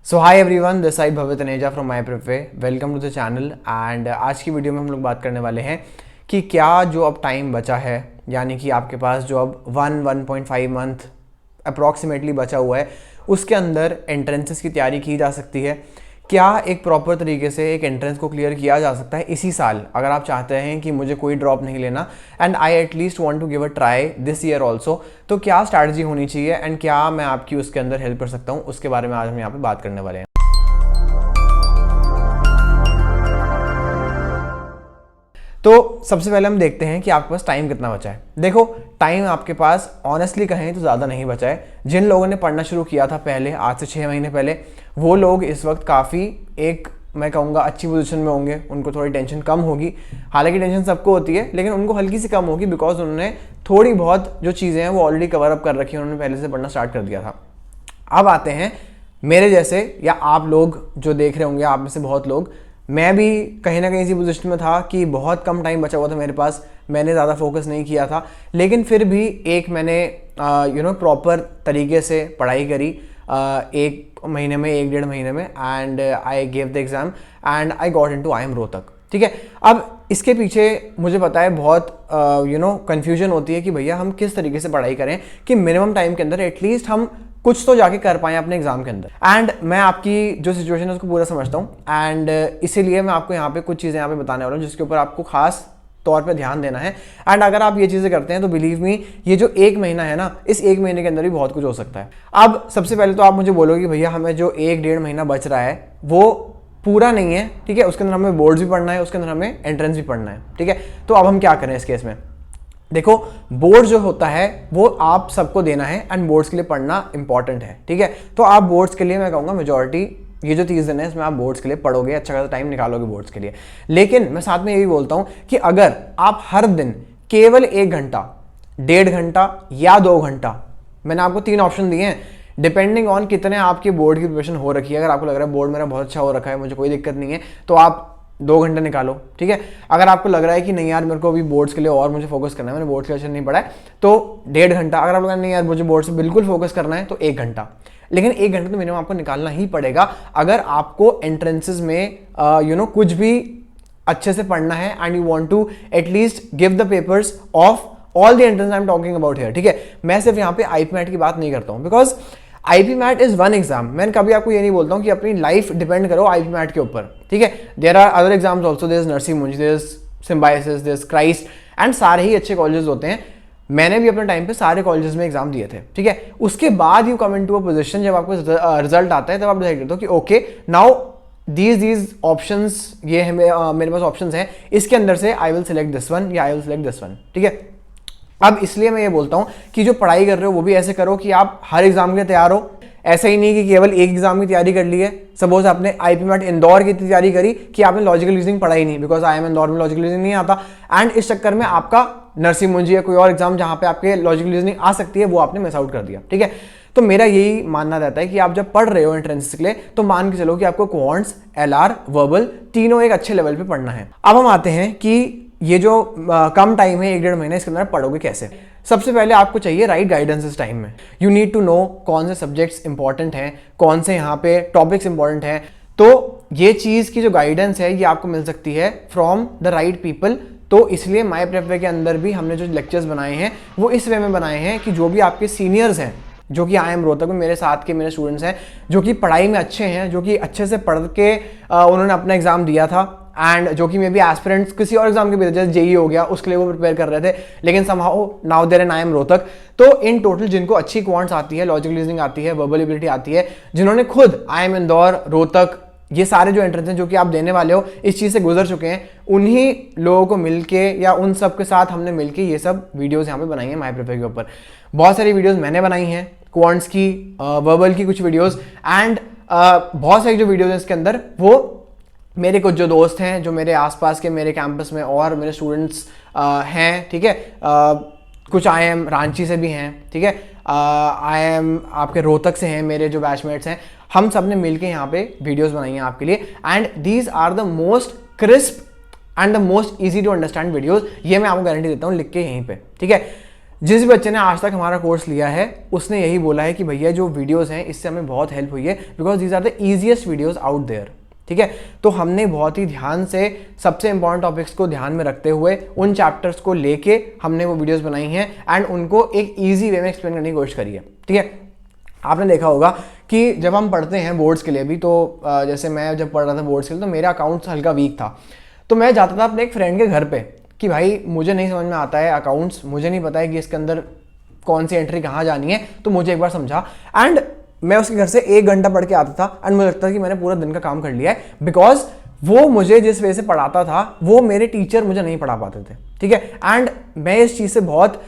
So hi everyone, this side Bhavya Taneja from my prep. Welcome to the channel. And आज की video में हम लोग बात करने वाले हैं कि क्या जो अब टाइम बचा है, यानी कि आपके पास जो अब 1.5 मंथ अप्रॉक्सीमेटली बचा हुआ है, उसके अंदर एंट्रेंसेस की तैयारी की जा सकती है। क्या एक प्रॉपर तरीके से एक एंट्रेंस को क्लियर किया जा सकता है इसी साल, अगर आप चाहते हैं कि मुझे कोई ड्रॉप नहीं लेना and I at least want to give a try this year also, तो क्या स्ट्रैटेजी होनी चाहिए एंड क्या मैं आपकी उसके अंदर हेल्प कर सकता हूँ, उसके बारे में आज हम यहाँ पे बात करने वाले हैं। तो सबसे पहले हम देखते हैं कि आपके पास टाइम कितना बचा है। देखो, टाइम आपके पास ऑनेस्टली कहें तो ज़्यादा नहीं बचा है। जिन लोगों ने पढ़ना शुरू किया था पहले, आज से 6 महीने पहले, वो लोग इस वक्त काफ़ी एक मैं कहूँगा अच्छी पोजीशन में होंगे। उनको थोड़ी टेंशन कम होगी, हालांकि टेंशन सबको होती है, लेकिन उनको हल्की सी कम होगी बिकॉज उन्होंने थोड़ी बहुत जो चीज़ें हैं वो ऑलरेडी कवर अप कर रखी हैं, उन्होंने पहले से पढ़ना स्टार्ट कर दिया था। अब आते हैं मेरे जैसे, या आप लोग जो देख रहे होंगे, आप में से बहुत लोग, मैं भी कहीं ना कहीं इसी पोजीशन में था कि बहुत कम टाइम बचा हुआ था मेरे पास, मैंने ज़्यादा फोकस नहीं किया था, लेकिन फिर भी एक मैंने प्रॉपर तरीके से पढ़ाई करी, एक महीने में, 1-1.5 महीने में, and I gave the exam and I got into IIM Rohtak. ठीक है, अब इसके पीछे मुझे पता है बहुत कन्फ्यूजन होती है कि भैया हम किस तरीके से पढ़ाई करें कि मिनिमम टाइम के अंदर एटलीस्ट हम कुछ तो जाके कर पाएँ अपने एग्जाम के अंदर। एंड मैं आपकी जो सिचुएशन है उसको पूरा समझता हूँ, एंड इसीलिए मैं आपको यहाँ पे कुछ चीज़ें यहाँ पे बताने वाला हूँ जिसके ऊपर आपको खास तौर पे ध्यान देना है। एंड अगर आप ये चीज़ें करते हैं तो बिलीव मी, ये जो 1 महीना है ना, इस 1 महीने के अंदर भी बहुत कुछ हो सकता है। अब सबसे पहले तो आप मुझे बोलोगे भैया हमें जो 1-1.5 महीना बच रहा है वो पूरा नहीं है, ठीक है, उसके अंदर हमें बोर्ड्स भी पढ़ना है, उसके अंदर हमें एंट्रेंस भी पढ़ना है, ठीक है। तो अब हम क्या करें इस केस में? देखो, बोर्ड जो होता है वो आप सबको देना है एंड बोर्ड्स के लिए पढ़ना इंपॉर्टेंट है, ठीक है। तो आप बोर्ड्स के लिए, मैं कहूँगा मेजॉरिटी ये जो 30 दिन है इसमें आप बोर्ड्स के लिए पढ़ोगे, अच्छा खासा टाइम निकालोगे बोर्ड्स के लिए। लेकिन मैं साथ में ये भी बोलता हूँ कि अगर आप हर दिन केवल 1 घंटा, 1.5 घंटा या 2 घंटा, मैंने आपको 3 ऑप्शन दिए हैं डिपेंडिंग ऑन कितने आपके बोर्ड की प्रिपरेशन हो रखी है। अगर आपको लग रहा है बोर्ड मेरा बहुत अच्छा हो रखा है, मुझे कोई दिक्कत नहीं है, तो आप 2 घंटे निकालो, ठीक है। अगर आपको लग रहा है कि नहीं यार मेरे को अभी बोर्ड्स के लिए और मुझे फोकस करना है, मैंने बोर्ड्स के अच्छा नहीं पढ़ा है, तो 1.5 घंटा। अगर आप लग रहा है नहीं यार मुझे बोर्ड से बिल्कुल फोकस करना है, तो 1 घंटा। लेकिन 1 घंटे तो मिनिमम आपको निकालना ही पड़ेगा अगर आपको एंट्रेंसेस में कुछ भी अच्छे से पढ़ना है and you want to at least give the papers of all the entrance I am talking about here, ठीक है। मैं सिर्फ यहाँ पे आईपी मैट की बात नहीं करता हूँ, because IP MAT is one exam. मैं कभी आपको ये नहीं बोलता हूँ कि अपनी लाइफ डिपेंड करो आईपी मैट के ऊपर, ठीक है। There are other exams also, there is Narsee Monjee, there is Symbiosis, there is Christ, and सारे ही अच्छे कॉलेजेस होते हैं। मैंने भी अपने टाइम पे सारे कॉलेजेस में एग्जाम दिए थे, ठीक है। उसके बाद you come into a position, जब आपको रिजल्ट आता है तब आप डिसाइड करते हो कि ओके नाउ दीज ऑप्शंस, ये है मेरे पास ऑप्शंस हैं, इसके अंदर से I will select this one या I will select this one, ठीक है। अब इसलिए मैं ये बोलता हूं कि जो पढ़ाई कर रहे हो वो भी ऐसे करो कि आप हर एग्जाम के लिए तैयार हो। ऐसा ही नहीं कि केवल एक एग्जाम की तैयारी कर ली है। सपोज आपने आईपी मैट इंदौर की तैयारी करी कि आपने लॉजिकल रीजनिंग पढ़ाई नहीं, बिकॉज IIM इंदौर में लॉजिकल रीजनिंग नहीं आता, एंड इस चक्कर में आपका नर्सिंग मुंजी या कोई और एग्जाम जहां पे आपके लॉजिकल रीजनिंग आ सकती है वो आपने मिस आउट कर दिया, ठीक है। तो मेरा यही मानना रहता है कि आप जब पढ़ रहे हो एंट्रेंस के लिए, तो मान के चलो कि आपको क्वांट्स, LR, वर्बल तीनों एक अच्छे लेवल पे पढ़ना है। अब हम आते हैं कि ये जो कम टाइम है, 1-1.5 महीने, इसके अंदर पढ़ोगे कैसे। सबसे पहले आपको चाहिए राइट गाइडेंस इस टाइम में। यू नीड टू नो कौन से सब्जेक्ट्स इंपॉर्टेंट हैं, कौन से यहाँ पे टॉपिक्स इंपॉर्टेंट हैं। तो ये चीज़ की जो गाइडेंस है ये आपको मिल सकती है फ्रॉम द राइट पीपल। तो इसलिए माई प्रेपवे के अंदर भी हमने जो लेक्चर्स बनाए हैं वो इस वे में बनाए हैं कि जो भी आपके सीनियर्स हैं, जो कि IIM रोहतक में मेरे साथ के मेरे स्टूडेंट्स हैं, जो कि पढ़ाई में अच्छे हैं, जो कि अच्छे से पढ़ के उन्होंने अपना एग्जाम दिया था, एंड जो कि मे बी एस्पिरेंट्स किसी और एग्जाम के भी, जैसे JEE हो गया, उसके लिए वो प्रिपेयर कर रहे थे, लेकिन somehow now there in IIM Rohtak. तो इन टोटल जिनको अच्छी क्वांट्स आती है, लॉजिकल रीजनिंग आती है, वर्बल एबिलिटी आती है, जिन्होंने खुद IIM इंदौर, रोहतक, ये सारे जो एंट्रेंस हैं जो कि आप देने वाले हो, इस चीज़ से गुजर चुके हैं, उन्हीं लोगों को मिलके या उन सब के साथ हमने मिलके ये सब वीडियोस यहाँ पे बनाई हैं माई प्रिपे के ऊपर। बहुत सारी वीडियोस मैंने बनाई हैं, क्वांट्स की, वर्बल की कुछ वीडियोस, एंड बहुत सारी जो वीडियोस हैं इसके अंदर वो मेरे कुछ जो दोस्त हैं, जो मेरे आसपास के मेरे कैंपस में और मेरे स्टूडेंट्स हैं, ठीक है। कुछ IIM रांची से भी हैं, ठीक है, IIM आपके रोहतक से हैं, मेरे जो बैचमेट्स हैं, हम सब ने मिलके यहाँ पे वीडियोस बनाई हैं आपके लिए, and these are the most crisp and the most easy to understand videos. ये मैं आपको गारंटी देता हूँ लिख के यहीं पे, ठीक है। जिस भी बच्चे ने आज तक हमारा कोर्स लिया है उसने यही बोला है कि भैया जो वीडियोस हैं इससे हमें बहुत हेल्प हुई है, because these are the easiest videos out there. ठीक है, तो हमने बहुत ही ध्यान से सबसे इंपॉर्टेंट टॉपिक्स को ध्यान में रखते हुए उन चैप्टर्स को लेके हमने वो वीडियोस बनाई हैं एंड उनको एक ईजी वे में एक्सप्लेन करने की कोशिश करी है। ठीक है, आपने देखा होगा कि जब हम पढ़ते हैं बोर्ड्स के लिए भी, तो जैसे मैं जब पढ़ रहा था बोर्ड्स के लिए तो मेरा अकाउंट्स हल्का वीक था, तो मैं जाता था अपने एक फ्रेंड के घर पे कि भाई मुझे नहीं समझ में आता है अकाउंट्स, मुझे नहीं पता है कि इसके अंदर कौन सी एंट्री कहाँ जानी है, तो मुझे एक बार समझा। एंड मैं उसके घर से 1 घंटा पढ़ के आता था एंड मुझे लगता था कि मैंने पूरा दिन का काम कर लिया है, बिकॉज वो मुझे जिस वे से पढ़ाता था वो मेरे टीचर मुझे नहीं पढ़ा पाते थे। ठीक है, एंड मैं इस चीज़ से बहुत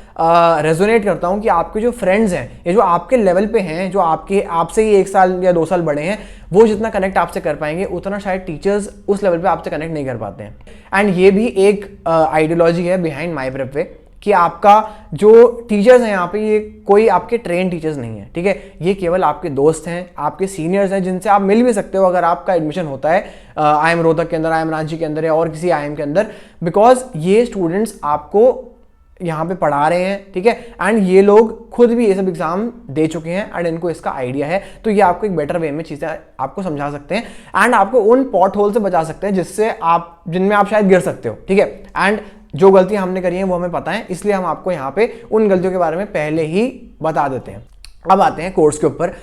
रेजोनेट करता हूँ कि आपके जो फ्रेंड्स हैं, ये जो आपके लेवल पे हैं, जो आपसे ही 1 साल या 2 साल बड़े हैं, वो जितना कनेक्ट आपसे कर पाएंगे उतना शायद टीचर्स उस लेवल पे आपसे कनेक्ट नहीं कर पाते हैं। एंड ये भी एक आइडियोलॉजी है बिहाइंड माई प्रेप वे कि आपका जो टीचर्स हैं यहाँ पे ये कोई आपके ट्रेन टीचर्स नहीं है। ठीक है, ये केवल आपके दोस्त हैं, आपके सीनियर्स हैं, जिनसे आप मिल भी सकते हो अगर आपका एडमिशन होता है IIM रोहतक के अंदर, IIM रांची के अंदर या और किसी IIM के अंदर, बिकॉज ये स्टूडेंट्स आपको यहाँ पे पढ़ा रहे हैं। ठीक है, एंड ये लोग खुद भी ये सब एग्जाम दे चुके हैं एंड इनको इसका आइडिया है, तो ये आपको एक बेटर वे में चीज़ें आपको समझा सकते हैं एंड आपको उन पॉट होल से बचा सकते हैं जिनमें आप शायद गिर सकते हो। ठीक है, एंड जो गलतियां हमने करी हैं वो हमें पता है, इसलिए हम आपको यहाँ पे उन गलतियों के बारे में पहले ही बता देते हैं। अब आते हैं कोर्स के ऊपर।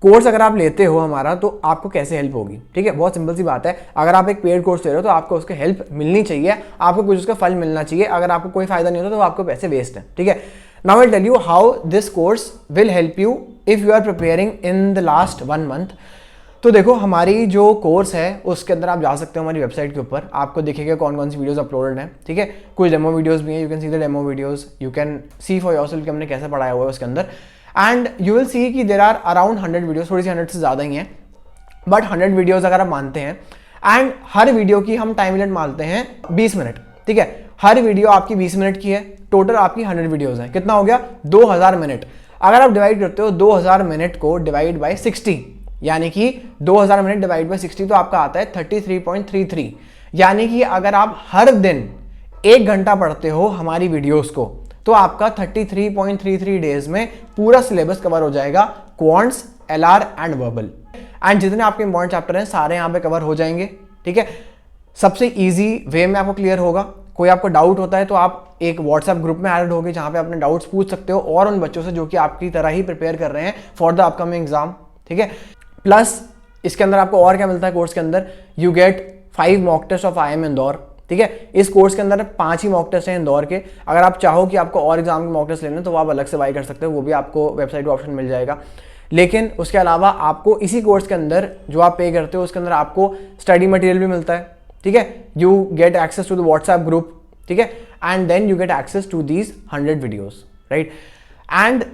कोर्स अगर आप लेते हो हमारा तो आपको कैसे हेल्प होगी। ठीक है, बहुत सिंपल सी बात है, अगर आप एक पेड कोर्स ले रहे हो तो आपको उसकी हेल्प मिलनी चाहिए, आपको कुछ उसका फल मिलना चाहिए। अगर आपको कोई फायदा नहीं होता तो आपको पैसे वेस्ट है। ठीक है, now I tell you how this course will help you if you are preparing in the last 1 month. तो देखो हमारी जो कोर्स है उसके अंदर आप जा सकते हो हमारी वेबसाइट के ऊपर, आपको दिखेगा कौन कौन सी वीडियोस अपलोडेड हैं। ठीक है, कुछ डेमो वीडियोस भी हैं, you can see the demo videos, you can see for yourself कि हमने कैसे पढ़ाया हुआ है उसके अंदर, एंड यू विल सी कि देयर आर अराउंड 100 वीडियोस, थोड़ी सी 100 से ज़्यादा ही हैं, बट 100 वीडियोज़ अगर आप मानते हैं एंड हर वीडियो की हम टाइम लिमिट मानते हैं 20 मिनट। ठीक है, हर वीडियो आपकी 20 मिनट की है, टोटल आपकी 100 वीडियोज़ हैं, कितना हो गया 2000 मिनट। अगर आप डिवाइड करते हो 2000 मिनट को डिवाइड बाई 60, यानी कि 2000 मिनट डिवाइड बाई 60 तो आपका आता है 33.33, यानी कि अगर आप हर दिन 1 घंटा पढ़ते हो हमारी वीडियोस को तो आपका 33.33 डेज में पूरा सिलेबस कवर हो जाएगा, quants, LR and verbal, and जितने आपके इंपॉर्टेंट चैप्टर हैं सारे यहाँ पे कवर हो जाएंगे। ठीक है, सबसे इजी वे में आपको क्लियर होगा। कोई आपको डाउट होता है तो आप एक व्हाट्सएप ग्रुप में ऐड होगे जहाँ पे अपने डाउट्स पूछ सकते हो और उन बच्चों से जो कि आपकी तरह ही प्रिपेयर कर रहे हैं फॉर द अपकमिंग एग्जाम। ठीक है, प्लस इसके अंदर आपको और क्या मिलता है कोर्स के अंदर, you get 5 mock test of IIM Indore. ठीक है, इस कोर्स के अंदर 5 ही मॉक टेस्ट हैं इंदौर के। अगर आप चाहो कि आपको और एग्जाम के मॉक टेस्ट लेने तो आप अलग से बाय कर सकते हो, वो भी आपको वेबसाइट पर ऑप्शन मिल जाएगा। लेकिन उसके अलावा आपको इसी कोर्स के अंदर जो आप पे करते हो उसके अंदर आपको स्टडी मटेरियल भी मिलता है। ठीक है, you get access to the WhatsApp group. ठीक है, and then you get access to these 100 videos, right, and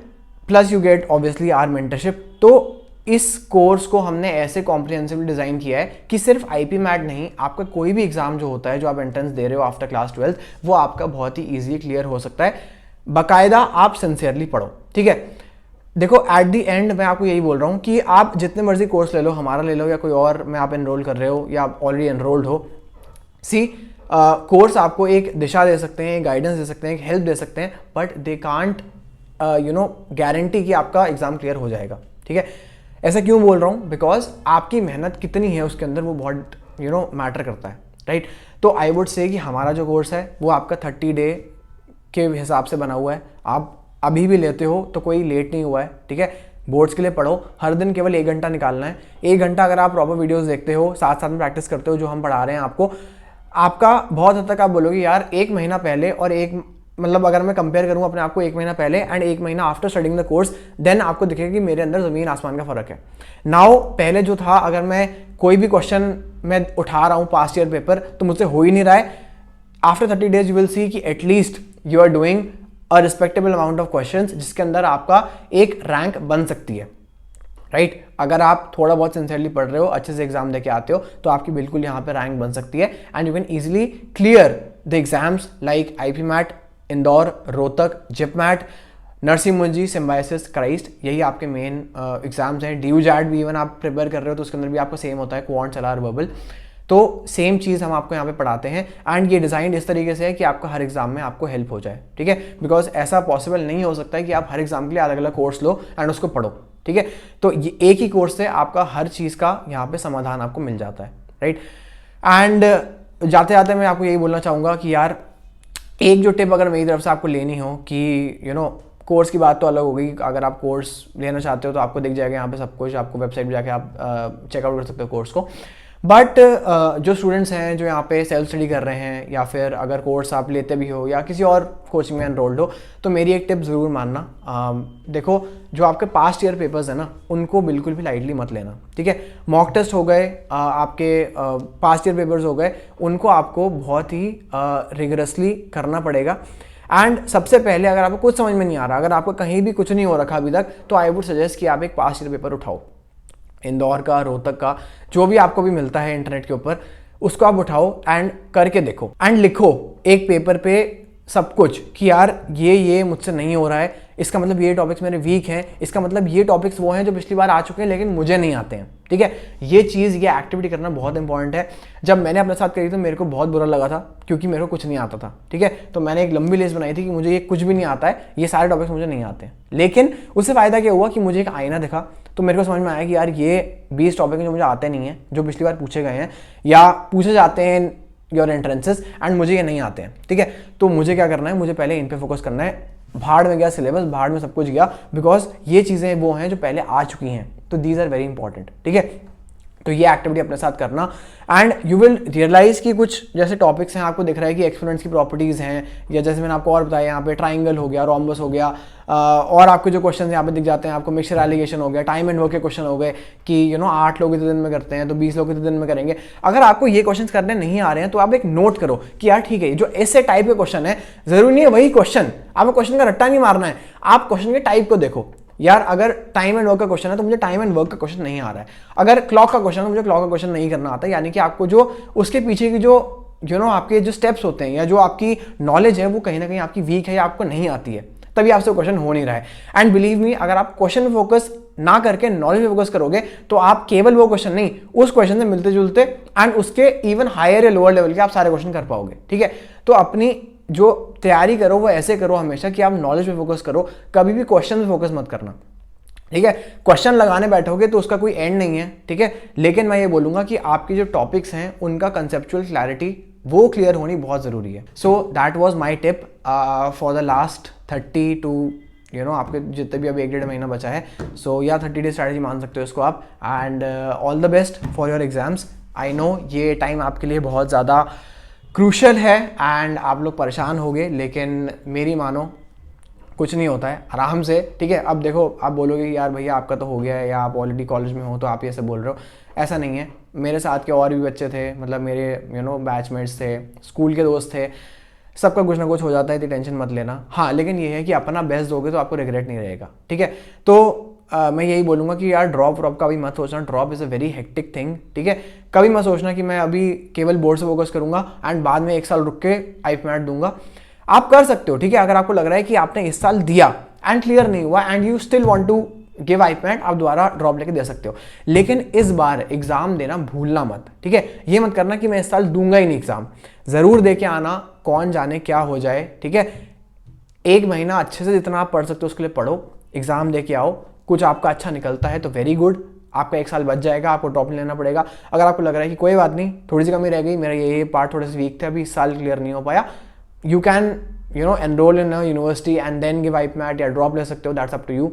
plus you get obviously our mentorship. तो इस कोर्स को हमने ऐसे कॉम्प्रिहेंसिवली डिज़ाइन किया है कि सिर्फ IP मैट नहीं, आपका कोई भी एग्जाम जो होता है जो आप एंट्रेंस दे रहे हो आफ्टर क्लास 12 वो आपका बहुत ही ईजी क्लियर हो सकता है, बाकायदा आप सिंसियरली पढ़ो। ठीक है, देखो एट द एंड मैं आपको यही बोल रहा हूँ कि आप जितने मर्जी कोर्स ले लो, हमारा ले लो या कोई और में आप एनरोल कर रहे हो या आप ऑलरेडी एनरोल्ड हो, कोर्स आपको एक दिशा दे सकते हैं, एक गाइडेंस दे सकते हैं, एक हेल्प दे सकते हैं, बट दे कांट गारंटी कि आपका एग्जाम क्लियर हो जाएगा। ठीक है, ऐसा क्यों बोल रहा हूँ, बिकॉज आपकी मेहनत कितनी है उसके अंदर वो बहुत मैटर करता है, राइट। तो आई वुड से कि हमारा जो कोर्स है वो आपका 30 डे के हिसाब से बना हुआ है। आप अभी भी लेते हो तो कोई लेट नहीं हुआ है। ठीक है, बोर्ड्स के लिए पढ़ो, हर दिन केवल 1 घंटा निकालना है। 1 घंटा अगर आप प्रॉपर वीडियोस देखते हो, साथ साथ में प्रैक्टिस करते हो जो हम पढ़ा रहे हैं आपको, आपका बहुत हद तक आप बोलोगे यार 1 महीना पहले और मतलब अगर मैं कंपेयर करूं अपने आप को 1 महीना पहले एंड 1 महीना after studying the course, then आपको दिखेगा कि मेरे अंदर ज़मीन आसमान का फ़र्क है। नाउ पहले जो था, अगर मैं कोई भी क्वेश्चन मैं उठा रहा हूँ पास्ट ईयर पेपर तो मुझसे हो ही नहीं रहा है। After 30 days you will see कि at least you are doing a respectable amount of questions जिसके अंदर आपका एक रैंक बन सकती है, राइट। अगर आप थोड़ा बहुत सिंसियरली पढ़ रहे हो, अच्छे से एग्जाम देके आते हो तो आपकी बिल्कुल यहाँ पे रैंक बन सकती है and you can easily clear the exams like IP MAT, Indore, Rohtak, JIPMAT, Narsee Monjee, Symbiosis, Christ, यही आपके मेन एग्जाम्स हैं। DU JAD भी इवन आप प्रिपेयर कर रहे हो तो उसके अंदर भी आपको सेम होता है, क्वांट, LR, वर्बल। तो सेम चीज़ हम आपको यहाँ पे पढ़ाते हैं एंड ये डिज़ाइन इस तरीके से है कि आपका हर एग्जाम में आपको हेल्प हो जाए, ठीक है। बिकॉज ऐसा पॉसिबल नहीं हो सकता है कि आप हर एग्जाम के लिए अलग अलग कोर्स लो एंड उसको पढ़ो, ठीक है। तो ये एक ही कोर्स से आपका हर चीज़ का यहाँ पे समाधान आपको मिल जाता है, राइट। एंड जाते जाते मैं आपको यही बोलना चाहूँगा कि यार एक जो टिप अगर मेरी तरफ से आपको लेनी हो कि कोर्स की बात तो अलग हो गई, अगर आप कोर्स लेना चाहते हो तो आपको दिख जाएगा यहाँ पे सब कुछ, आपको वेबसाइट पे जाके आप चेकआउट कर सकते हो कोर्स को। बट जो स्टूडेंट्स हैं जो यहाँ पे सेल्फ स्टडी कर रहे हैं या फिर अगर कोर्स आप लेते भी हो या किसी और कोचिंग में एनरोल्ड हो, तो मेरी एक टिप ज़रूर मानना। देखो जो आपके पास्ट ईयर पेपर्स हैं ना, उनको बिल्कुल भी लाइटली मत लेना, ठीक है। मॉक टेस्ट हो गए, आपके पास्ट ईयर पेपर्स हो गए, उनको आपको बहुत ही रिगरसली करना पड़ेगा। एंड सबसे पहले अगर आपको कुछ समझ में नहीं आ रहा, अगर आपको कहीं भी कुछ नहीं हो रखा अभी तक, तो आई वुड सजेस्ट कि आप एक पास्ट ईयर पेपर उठाओ, इंदौर का, रोहतक का, जो भी आपको भी मिलता है इंटरनेट के ऊपर, उसको आप उठाओ एंड करके देखो एंड लिखो एक पेपर पे सब कुछ कि यार ये मुझसे नहीं हो रहा है, इसका मतलब ये टॉपिक्स मेरे वीक हैं, इसका मतलब ये टॉपिक्स वो हैं जो पिछली बार आ चुके हैं लेकिन मुझे नहीं आते हैं, ठीक है। ये चीज़, ये एक्टिविटी करना बहुत इंपॉर्टेंट है। जब मैंने अपने साथ करी तो मेरे को बहुत बुरा लगा था क्योंकि मेरे को कुछ नहीं आता था, ठीक है। तो मैंने एक लंबी लिस्ट बनाई थी कि मुझे ये कुछ भी नहीं आता है, ये सारे टॉपिक्स मुझे नहीं आते हैं। लेकिन उससे फ़ायदा क्या हुआ कि मुझे एक आईना दिखा, तो मेरे को समझ में आया कि यार ये 20 टॉपिक जो मुझे आते नहीं हैं, जो पिछली बार पूछे गए हैं या पूछे जाते हैं योर एंट्रेंसेस, एंड मुझे ये नहीं आते हैं, ठीक है। तो मुझे क्या करना है, मुझे पहले इन पे फोकस करना है। भाड़ में गया सिलेबस, भाड़ में सब कुछ गया, बिकॉज ये चीज़ें वो हैं जो पहले आ चुकी हैं, तो दीज आर वेरी इंपॉर्टेंट, ठीक है। तो ये एक्टिविटी अपने साथ करना एंड यू विल रियलाइज कि कुछ जैसे टॉपिक्स हैं, आपको दिख रहा है कि एक्सपोनेंट्स की प्रॉपर्टीज़ हैं, या जैसे मैंने आपको और बताया यहाँ पे ट्राइंगल हो गया, रोम्बस हो गया, और आपके जो क्वेश्चन यहाँ पे दिख जाते हैं आपको, मिक्सचर एलिगेशन हो गया, टाइम एंड वर्क के क्वेश्चन हो गए कि 8 लोग इतने दिन में करते हैं तो 20 लोग इतने दिन में करेंगे। अगर आपको ये क्वेश्चन करने नहीं आ रहे हैं तो आप एक नोट करो कि यार ठीक है, जो ऐसे टाइप के क्वेश्चन है, जरूरी नहीं है वही क्वेश्चन, आपको क्वेश्चन का रट्टा नहीं मारना है, आप क्वेश्चन के टाइप को देखो। यार अगर टाइम एंड वर्क का क्वेश्चन है तो मुझे टाइम एंड वर्क का क्वेश्चन नहीं आ रहा है, अगर क्लॉक का क्वेश्चन है मुझे क्लॉक का क्वेश्चन नहीं करना आता, यानी कि आपको जो उसके पीछे की जो आपके जो स्टेप्स होते हैं या जो आपकी नॉलेज है वो कहीं ना कहीं आपकी वीक है या आपको नहीं आती है, तभी आपसे क्वेश्चन हो नहीं रहा है। एंड बिलीव मी, अगर आप क्वेश्चन में फोकस ना करके नॉलेज में फोकस करोगे तो आप केवल वो क्वेश्चन नहीं, उस क्वेश्चन से मिलते जुलते एंड उसके इवन हायर या लोअर लेवल के आप सारे क्वेश्चन कर पाओगे, ठीक है। तो अपनी जो तैयारी करो वो ऐसे करो हमेशा कि आप नॉलेज में फोकस करो, कभी भी क्वेश्चन में फोकस मत करना, ठीक है। क्वेश्चन लगाने बैठोगे तो उसका कोई एंड नहीं है, ठीक है। लेकिन मैं ये बोलूंगा कि आपके जो टॉपिक्स हैं उनका कंसेप्चुअल क्लैरिटी वो क्लियर होनी बहुत ज़रूरी है। So that was my tip for the last 30 टू आपके जितने भी अभी 1-1.5 महीना बचा है, सो या 30 डे स्ट्रैटेजी मान सकते हो इसको आप। And all the best for your exams. I know ये टाइम आपके लिए बहुत ज़्यादा क्रूशल है एंड आप लोग परेशान होगे, लेकिन मेरी मानो कुछ नहीं होता है, आराम से, ठीक है। अब देखो आप बोलोगे यार भैया आपका तो हो गया है या आप ऑलरेडी कॉलेज में हो तो आप ये सब बोल रहे हो, ऐसा नहीं है। मेरे साथ के और भी बच्चे थे, मतलब मेरे बैचमेट्स थे, स्कूल के दोस्त थे, सबका कुछ ना कुछ हो जाता है, इतनी टेंशन मत लेना। हाँ लेकिन ये है कि अपना बेस्ट दोगे तो आपको रिग्रेट नहीं रहेगा, ठीक है। तो मैं यही बोलूँगा कि यार ड्रॉप का भी मत सोचना, drop is a very hectic thing, ठीक है। कभी मत सोचना कि मैं अभी केवल बोर्ड से फोकस करूँगा एंड बाद में 1 साल रुक के आईपीएट दूंगा। आप कर सकते हो, ठीक है। अगर आपको लग रहा है कि आपने इस साल दिया एंड क्लियर नहीं हुआ and you still want to give iPad, आप दोबारा ड्रॉप लेके दे सकते हो, लेकिन इस बार एग्जाम देना भूलना मत, ठीक है। ये मत करना कि मैं इस साल दूंगा ही नहीं एग्जाम, जरूर दे के आना, कौन जाने क्या हो जाए, ठीक है। 1 महीना अच्छे से जितना आप पढ़ सकते हो उसके लिए पढ़ो, एग्जाम दे के आओ, कुछ आपका अच्छा निकलता है तो वेरी गुड, आपका 1 साल बच जाएगा, आपको ड्रॉप नहीं लेना पड़ेगा। अगर आपको लग रहा है कि कोई बात नहीं, थोड़ी सी कमी रह गई, मेरा ये पार्ट थोड़े से वीक थे, अभी इस साल क्लियर नहीं हो पाया, you can enroll in a university and then give IPAT या ड्रॉप ले सकते हो, that's up to you.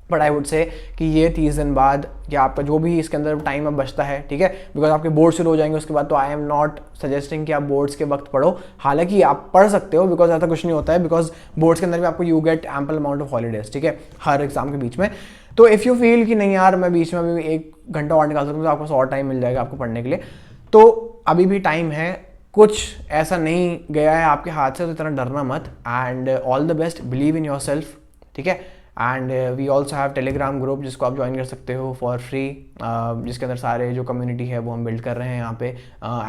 But I would say कि ये 30 दिन बाद या आपका जो भी इसके अंदर टाइम अब बचता है, ठीक है, बिकॉज आपके बोर्ड शुरू हो जाएंगे उसके बाद, तो आई एम नॉट सजेस्टिंग कि आप बोर्ड्स के वक्त पढ़ो, हालांकि आप पढ़ सकते हो, बिकॉज ऐसा कुछ नहीं होता है, बिकॉज बोर्ड्स के अंदर भी आपको you get ample amount of holidays, ठीक है, हर एग्जाम के बीच में। तो इफ़ यू फील कि नहीं यार मैं बीच में अभी 1 घंटा और निकाल सकता हूँ तो आपको और टाइम मिल जाएगा आपको पढ़ने के लिए, तो अभी भी टाइम है, कुछ ऐसा नहीं गया है आपके हाथ से, तो इतना डरना मत। And all the best, believe in your self, ठीक है। And we also have Telegram group जिसको आप ज्वाइन कर सकते हो फॉर फ्री, जिसके अंदर सारे जो कम्युनिटी है वो हम बिल्ड कर रहे हैं यहाँ पे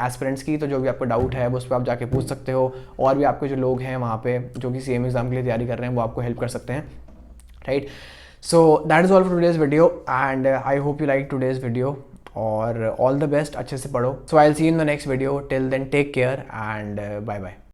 एस्पिरेंट्स की, तो जो भी आपको डाउट है वो उस पर आप जाके पूछ सकते हो, और भी आपके जो लोग हैं वहाँ पे जो कि CM एग्जाम के लिए तैयारी कर रहे हैं वो आपको हेल्प कर सकते हैं, right. So that is all for today's video and I hope you like today's video. और ऑल द बेस्ट, अच्छे से पढ़ो। So I will see in the next video, till then take care and bye bye.